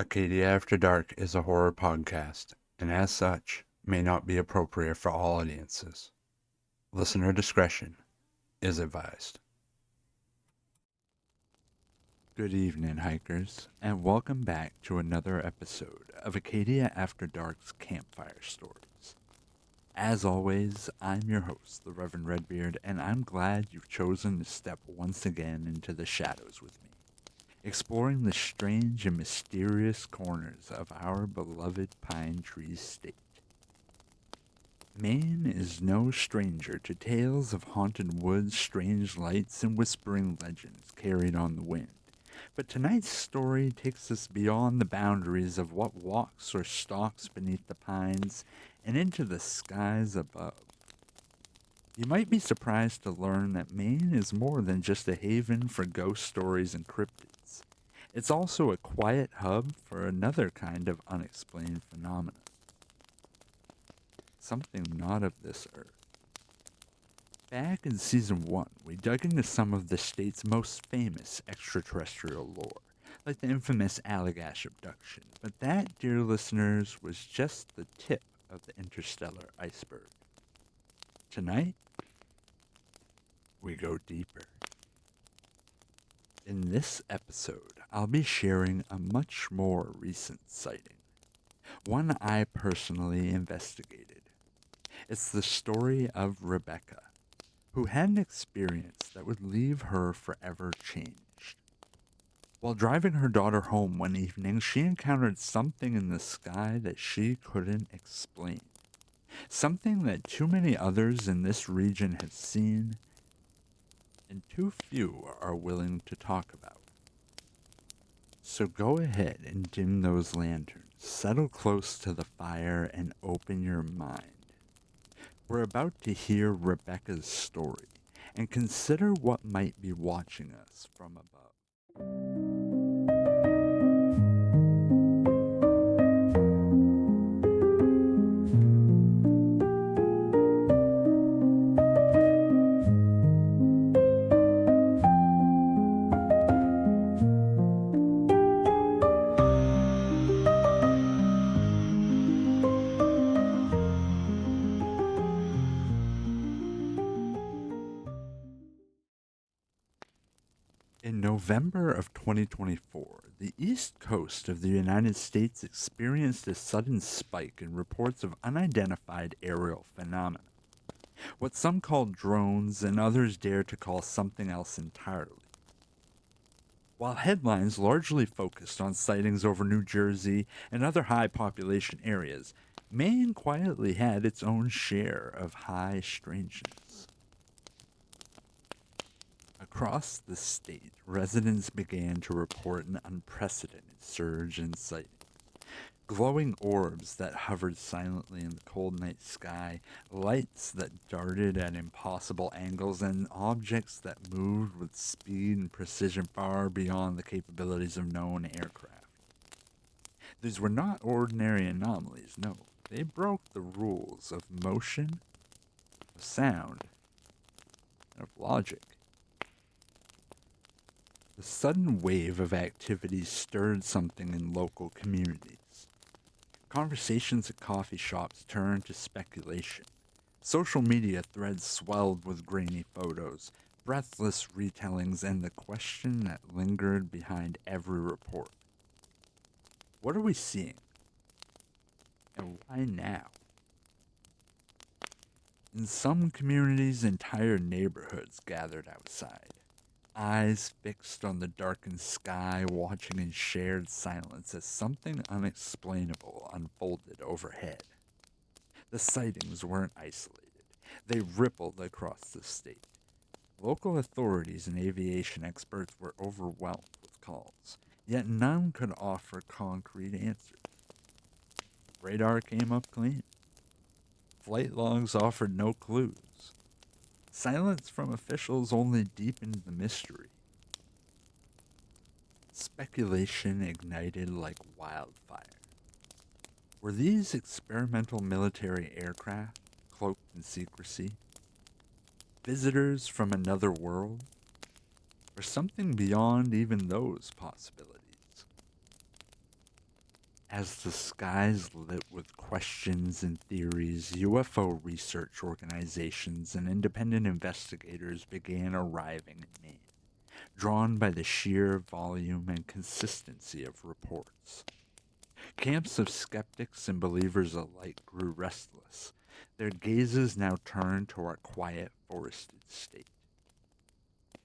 Acadia After Dark is a horror podcast, and as such, may not be appropriate for all audiences. Listener discretion is advised. Good evening, hikers, and welcome back to another episode of Acadia After Dark's Campfire Stories. As always, I'm your host, the Reverend Redbeard, and I'm glad you've chosen to step once again into the shadows with me, exploring the strange and mysterious corners of our beloved Pine Tree State. Maine is no stranger to tales of haunted woods, strange lights, and whispering legends carried on the wind. But tonight's story takes us beyond the boundaries of what walks or stalks beneath the pines and into the skies above. You might be surprised to learn that Maine is more than just a haven for ghost stories and cryptids. It's also a quiet hub for another kind of unexplained phenomenon. Something not of this earth. Back in Season 1, we dug into some of the state's most famous extraterrestrial lore, like the infamous Allagash abduction, but that, dear listeners, was just the tip of the interstellar iceberg. Tonight, we go deeper. In this episode, I'll be sharing a much more recent sighting, one I personally investigated. It's the story of Rebecca, who had an experience that would leave her forever changed. While driving her daughter home one evening, she encountered something in the sky that she couldn't explain. Something that too many others in this region have seen, and too few are willing to talk about. So go ahead and dim those lanterns, settle close to the fire, and open your mind. We're about to hear Rebecca's story and consider what might be watching us from above. In November of 2024, the east coast of the United States experienced a sudden spike in reports of unidentified aerial phenomena, what some call drones and others dare to call something else entirely. While headlines largely focused on sightings over New Jersey and other high population areas, Maine quietly had its own share of high strangeness. Across the state, residents began to report an unprecedented surge in sightings. Glowing orbs that hovered silently in the cold night sky, lights that darted at impossible angles, and objects that moved with speed and precision far beyond the capabilities of known aircraft. These were not ordinary anomalies, no. They broke the rules of motion, of sound, and of logic. The sudden wave of activity stirred something in local communities. Conversations at coffee shops turned to speculation. Social media threads swelled with grainy photos, breathless retellings, and the question that lingered behind every report. What are we seeing? And why now? In some communities, entire neighborhoods gathered outside, eyes fixed on the darkened sky, watching in shared silence as something unexplainable unfolded overhead. The sightings weren't isolated. They rippled across the state. Local authorities and aviation experts were overwhelmed with calls, yet none could offer concrete answers. Radar came up clean. Flight logs offered no clues. Silence from officials only deepened the mystery. Speculation ignited like wildfire. Were these experimental military aircraft, cloaked in secrecy, visitors from another world, or something beyond even those possibilities? As the skies lit with questions and theories, UFO research organizations and independent investigators began arriving in Maine, drawn by the sheer volume and consistency of reports. Camps of skeptics and believers alike grew restless, their gazes now turned to our quiet, forested state.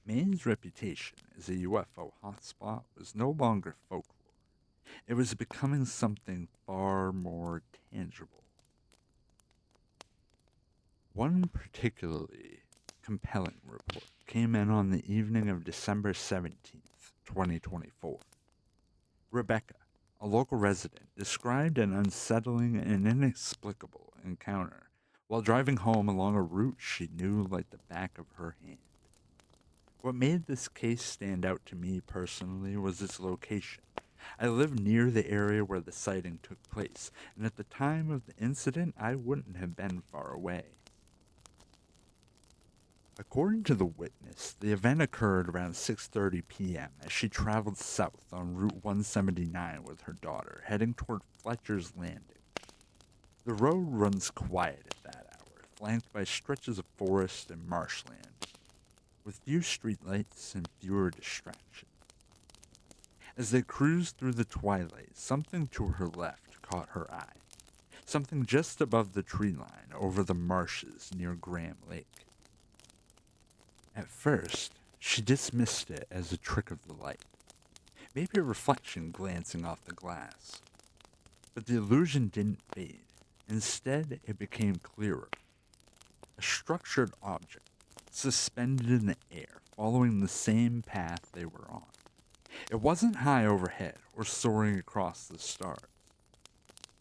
Maine's reputation as a UFO hotspot was no longer folklore. It was becoming something far more tangible. One particularly compelling report came in on the evening of December 17th, 2024. Rebecca, a local resident, described an unsettling and inexplicable encounter while driving home along a route she knew like the back of her hand. What made this case stand out to me personally was its location. I lived near the area where the sighting took place, and at the time of the incident, I wouldn't have been far away. According to the witness, the event occurred around 6:30 p.m. as she traveled south on Route 179 with her daughter, heading toward Fletcher's Landing. The road runs quiet at that hour, flanked by stretches of forest and marshland, with few streetlights and fewer distractions. As they cruised through the twilight, something to her left caught her eye. Something just above the tree line over the marshes near Graham Lake. At first, she dismissed it as a trick of the light, maybe a reflection glancing off the glass. But the illusion didn't fade. Instead, it became clearer. A structured object, suspended in the air, following the same path they were on. It wasn't high overhead or soaring across the stars.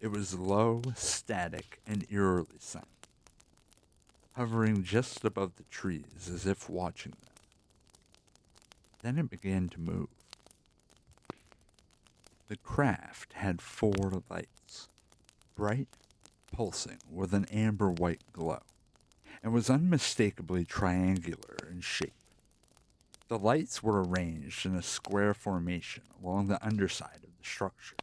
It was low, static, and eerily silent, hovering just above the trees as if watching them. Then it began to move. The craft had 4 lights, bright, pulsing with an amber-white glow, and was unmistakably triangular in shape. The lights were arranged in a square formation along the underside of the structure,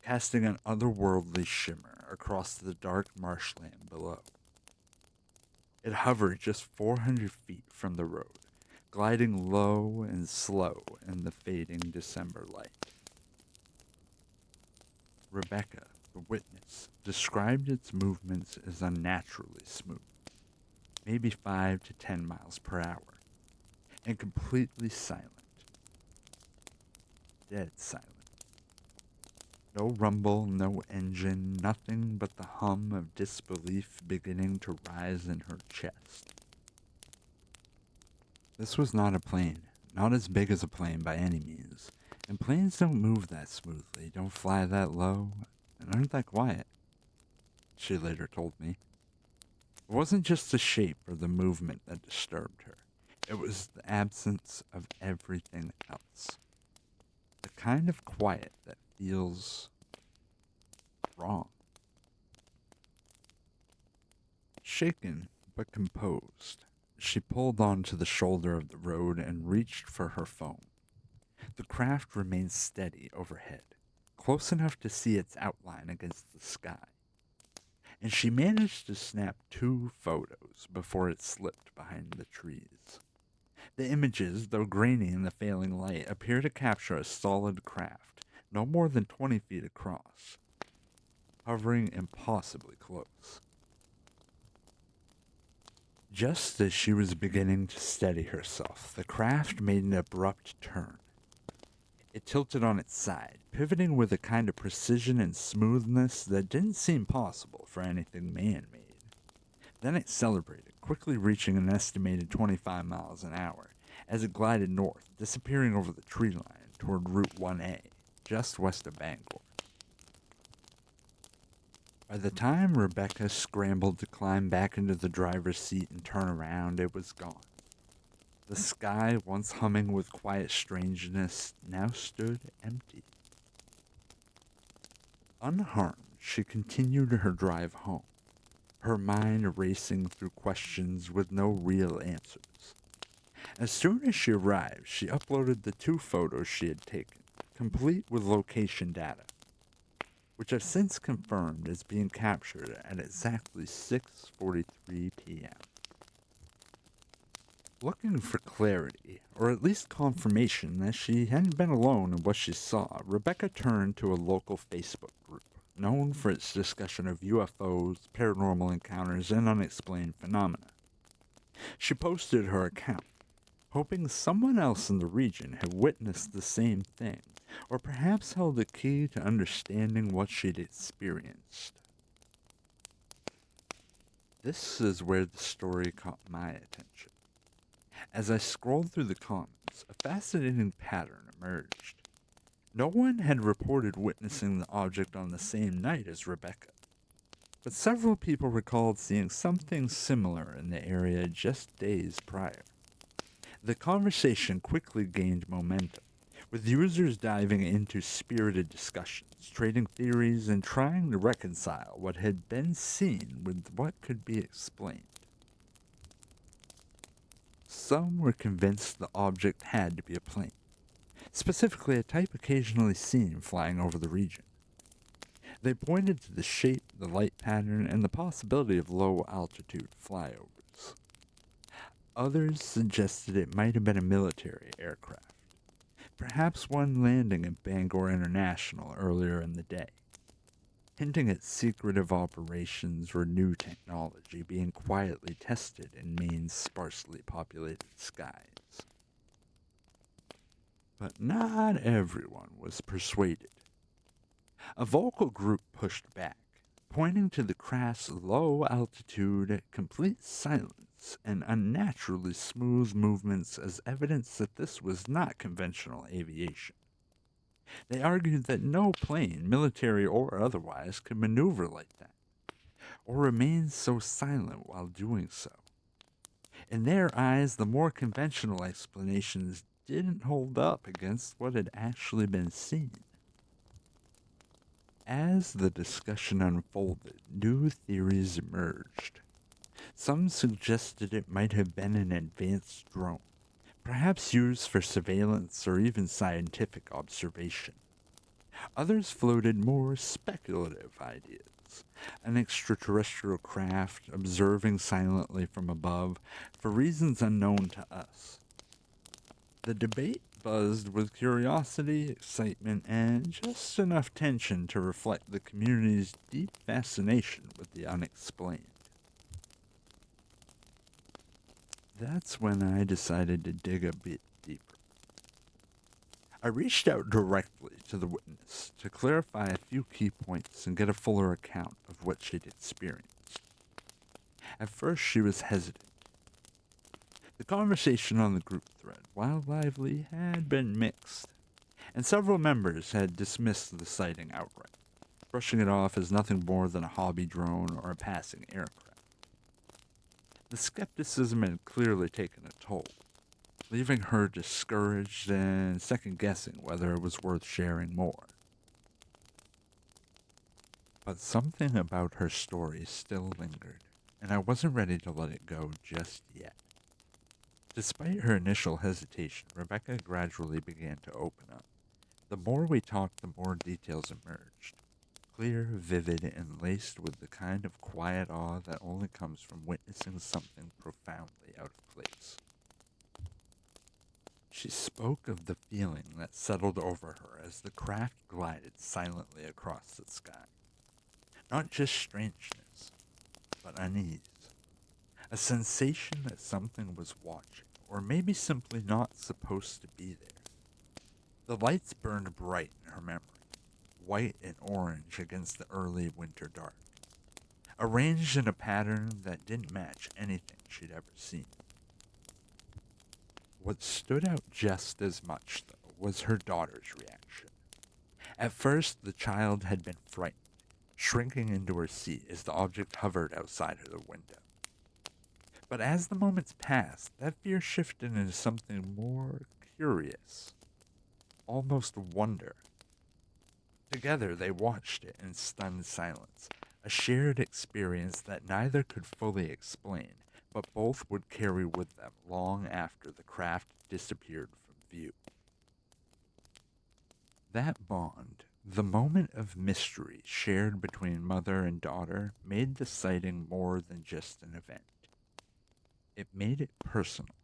casting an otherworldly shimmer across the dark marshland below. It hovered just 400 feet from the road, gliding low and slow in the fading December light. Rebecca, the witness, described its movements as unnaturally smooth, maybe 5 to 10 miles per hour, and completely silent. Dead silent. No rumble, no engine, nothing but the hum of disbelief beginning to rise in her chest. This was not a plane, not as big as a plane by any means, and planes don't move that smoothly, don't fly that low, and aren't that quiet, she later told me. It wasn't just the shape or the movement that disturbed her. It was the absence of everything else. The kind of quiet that feels wrong. Shaken but composed, she pulled onto the shoulder of the road and reached for her phone. The craft remained steady overhead, close enough to see its outline against the sky, and she managed to snap 2 photos before it slipped behind the trees. The images, though grainy in the failing light, appear to capture a solid craft, no more than 20 feet across, hovering impossibly close. Just as she was beginning to steady herself, the craft made an abrupt turn. It tilted on its side, pivoting with a kind of precision and smoothness that didn't seem possible for anything man-made. Then it accelerated, quickly reaching an estimated 25 miles an hour, as it glided north, disappearing over the tree line toward Route 1A, just west of Bangor. By the time Rebecca scrambled to climb back into the driver's seat and turn around, it was gone. The sky, once humming with quiet strangeness, now stood empty. Unharmed, she continued her drive home, her mind racing through questions with no real answers. As soon as she arrived, she uploaded the 2 photos she had taken, complete with location data. which I've since confirmed is being captured at exactly 6:43 p.m. Looking for clarity, or at least confirmation that she hadn't been alone in what she saw, Rebecca turned to a local Facebook group, known for its discussion of UFOs, paranormal encounters, and unexplained phenomena. She posted her account, hoping someone else in the region had witnessed the same thing, or perhaps held a key to understanding what she'd experienced. This is where the story caught my attention. As I scrolled through the comments, a fascinating pattern emerged. No one had reported witnessing the object on the same night as Rebecca, but several people recalled seeing something similar in the area just days prior. The conversation quickly gained momentum, with users diving into spirited discussions, trading theories, and trying to reconcile what had been seen with what could be explained. Some were convinced the object had to be a plane, specifically a type occasionally seen flying over the region. They pointed to the shape, the light pattern, and the possibility of low-altitude flyovers. Others suggested it might have been a military aircraft, perhaps one landing at Bangor International earlier in the day, hinting at secretive operations or new technology being quietly tested in Maine's sparsely populated skies. But not everyone was persuaded. A vocal group pushed back, pointing to the craft's low altitude, complete silence, and unnaturally smooth movements as evidence that this was not conventional aviation. They argued that no plane, military or otherwise, could maneuver like that, or remain so silent while doing so. In their eyes, the more conventional explanations didn't hold up against what had actually been seen. As the discussion unfolded, new theories emerged. Some suggested it might have been an advanced drone, perhaps used for surveillance or even scientific observation. Others floated more speculative ideas, an extraterrestrial craft observing silently from above for reasons unknown to us. The debate buzzed with curiosity, excitement, and just enough tension to reflect the community's deep fascination with the unexplained. That's when I decided to dig a bit deeper. I reached out directly to the witness to clarify a few key points and get a fuller account of what she'd experienced. At first, she was hesitant. The conversation on the group thread, while lively, had been mixed, and several members had dismissed the sighting outright, brushing it off as nothing more than a hobby drone or a passing aircraft. The skepticism had clearly taken a toll, leaving her discouraged and second-guessing whether it was worth sharing more. But something about her story still lingered, and I wasn't ready to let it go just yet. Despite her initial hesitation, Rebecca gradually began to open up. The more we talked, the more details emerged. Clear, vivid, and laced with the kind of quiet awe that only comes from witnessing something profoundly out of place. She spoke of the feeling that settled over her as the craft glided silently across the sky. Not just strangeness, but unease. A sensation that something was watching, or maybe simply not supposed to be there. The lights burned bright in her memory, white and orange against the early winter dark, arranged in a pattern that didn't match anything she'd ever seen. What stood out just as much, though, was her daughter's reaction. At first, the child had been frightened, shrinking into her seat as the object hovered outside of the window. But as the moments passed, that fear shifted into something more curious, almost wonder. Together, they watched it in stunned silence, a shared experience that neither could fully explain, but both would carry with them long after the craft disappeared from view. That bond, The moment of mystery shared between mother and daughter made the sighting more than just an event. It made it personal.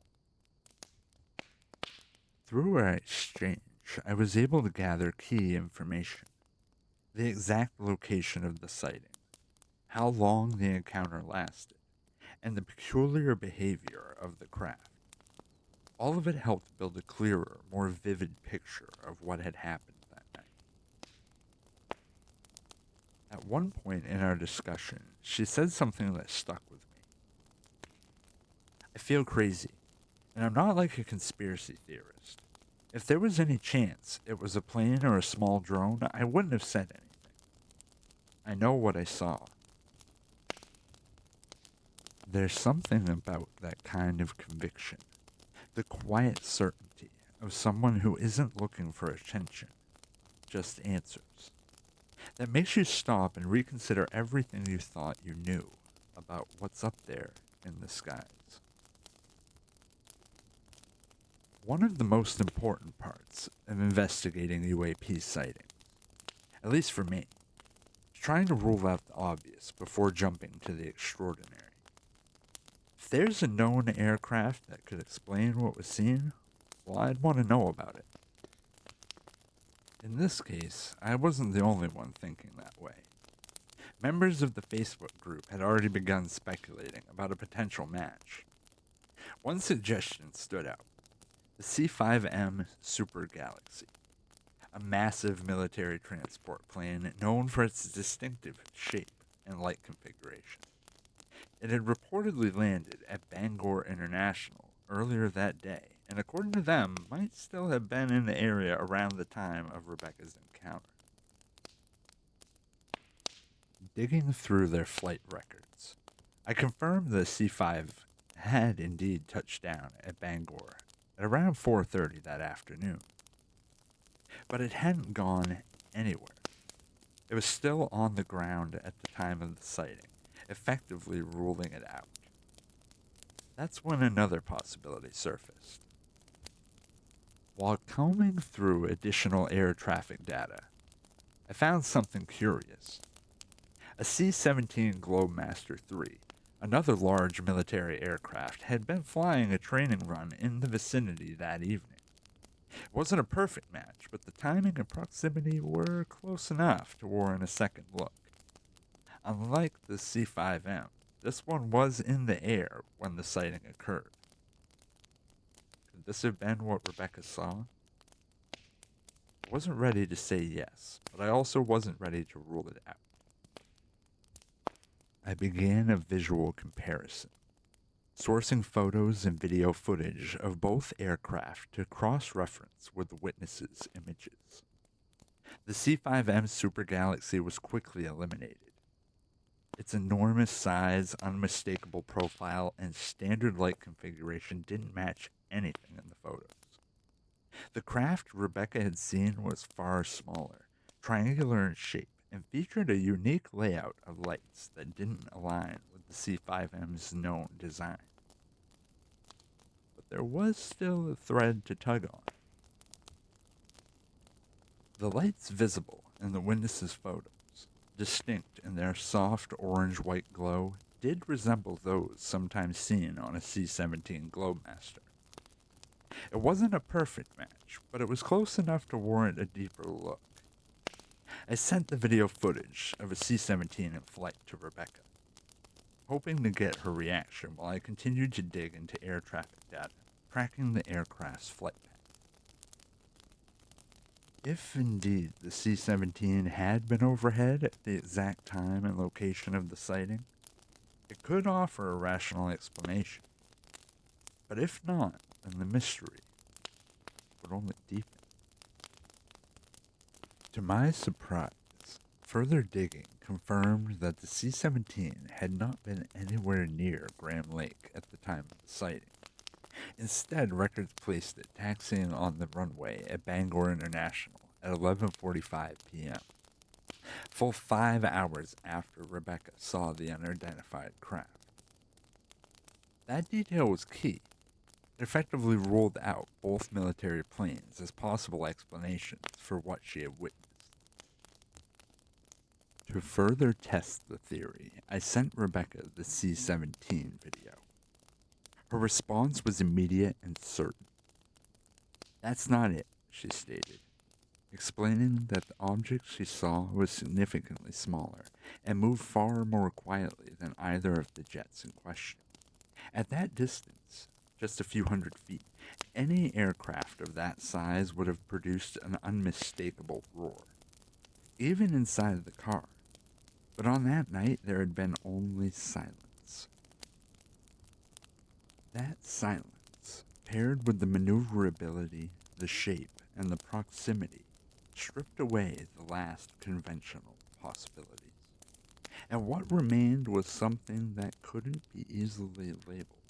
Through our exchange, I was able to gather key information: the exact location of the sighting, how long the encounter lasted, and the peculiar behavior of the craft. All of it helped build a clearer, more vivid picture of what had happened that night. At one point in our discussion, she said something that stuck with me. I feel crazy, and I'm not like a conspiracy theorist. If there was any chance it was a plane or a small drone, I wouldn't have said anything. I know what I saw. There's something about that kind of conviction, the quiet certainty of someone who isn't looking for attention, just answers, that makes you stop and reconsider everything you thought you knew about what's up there in the skies. One of the most important parts of investigating UAP sightings, at least for me, is trying to rule out the obvious before jumping to the extraordinary. If there's a known aircraft that could explain what was seen, well, I'd want to know about it. In this case, I wasn't the only one thinking that way. Members of the Facebook group had already begun speculating about a potential match. One suggestion stood out: the C-5M Super Galaxy, a massive military transport plane known for its distinctive shape and light configuration. It had reportedly landed at Bangor International earlier that day, and according to them, might still have been in the area around the time of Rebecca's encounter. Digging through their flight records, I confirmed the C-5 had indeed touched down at Bangor at around 4:30 that afternoon. But it hadn't gone anywhere. It was still on the ground at the time of the sighting, effectively ruling it out. That's when another possibility surfaced. While combing through additional air traffic data, I found something curious. A C-17 Globemaster III, another large military aircraft, had been flying a training run in the vicinity that evening. It wasn't a perfect match, but the timing and proximity were close enough to warrant a second look. Unlike the C-5M, this one was in the air when the sighting occurred. Could this have been what Rebecca saw? I wasn't ready to say yes, but I also wasn't ready to rule it out. I began a visual comparison, sourcing photos and video footage of both aircraft to cross-reference with the witnesses' images. The C-5M Super Galaxy was quickly eliminated. Its enormous size, unmistakable profile, and standard light configuration didn't match anything in the photos. The craft Rebecca had seen was far smaller, triangular in shape, and featured a unique layout of lights that didn't align with the C-5M's known design. But there was still a thread to tug on. The lights visible in the witnesses' photos, distinct in their soft orange-white glow, did resemble those sometimes seen on a C-17 Globemaster. It wasn't a perfect match, but it was close enough to warrant a deeper look. I sent the video footage of a C-17 in flight to Rebecca, hoping to get her reaction while I continued to dig into air traffic data, tracking the aircraft's flight path. If indeed the C-17 had been overhead at the exact time and location of the sighting, it could offer a rational explanation. But if not, then the mystery would only deepen. To my surprise, further digging confirmed that the C-17 had not been anywhere near Graham Lake at the time of the sighting. Instead, records placed it taxiing on the runway at Bangor International at 11:45 p.m., full 5 hours after Rebecca saw the unidentified craft. That detail was key. It effectively ruled out both military planes as possible explanations for what she had witnessed. To further test the theory, I sent Rebecca the C-17 video. Her response was immediate and certain. "That's not it," she stated, explaining that the object she saw was significantly smaller and moved far more quietly than either of the jets in question. At that distance, just a few hundred feet, any aircraft of that size would have produced an unmistakable roar, even inside the car. But on that night, there had been only silence. That silence, paired with the maneuverability, the shape, and the proximity, stripped away the last conventional possibilities. And what remained was something that couldn't be easily labeled.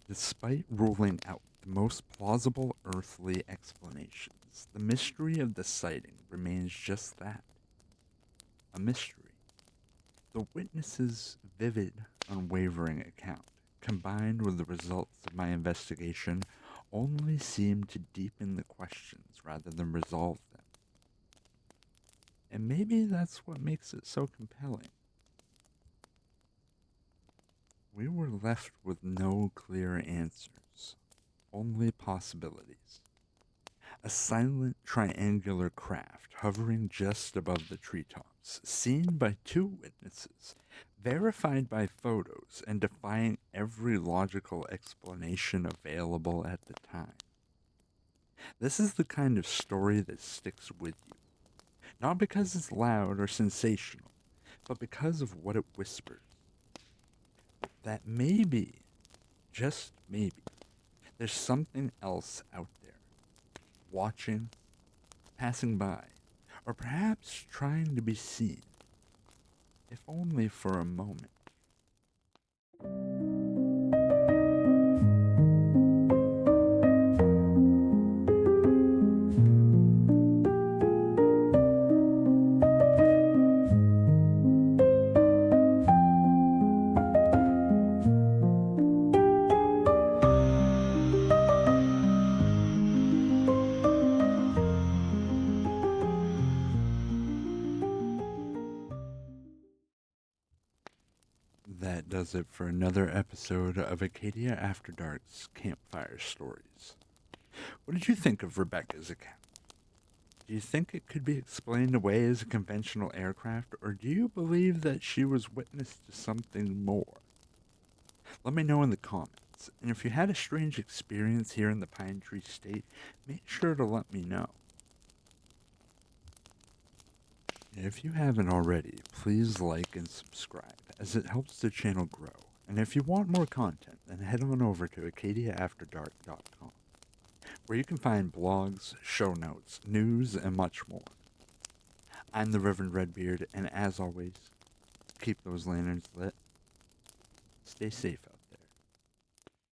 Despite ruling out the most plausible earthly explanations, the mystery of the sighting remains just that, a mystery. The witness's vivid, unwavering account, combined with the results of my investigation, only seemed to deepen the questions rather than resolve them. And maybe that's what makes it so compelling. We were left with no clear answers, only possibilities. A silent triangular craft hovering just above the treetops, seen by two witnesses, verified by photos, and defying every logical explanation available at the time. This is the kind of story that sticks with you, not because it's loud or sensational, but because of what it whispers. That maybe, just maybe, there's something else out there, watching, passing by, or perhaps trying to be seen, if only for a moment. That does it for another episode of Acadia After Dark's Campfire Stories. What did you think of Rebecca's account? Do you think it could be explained away as a conventional aircraft, or do you believe that she was witness to something more? Let me know in the comments, and if you had a strange experience here in the Pine Tree State, make sure to let me know. If you haven't already, please like and subscribe, as it helps the channel grow. And if you want more content, then head on over to acadiaafterdark.com, where you can find blogs, show notes, news, and much more. I'm the Reverend Redbeard, and as always, keep those lanterns lit. Stay safe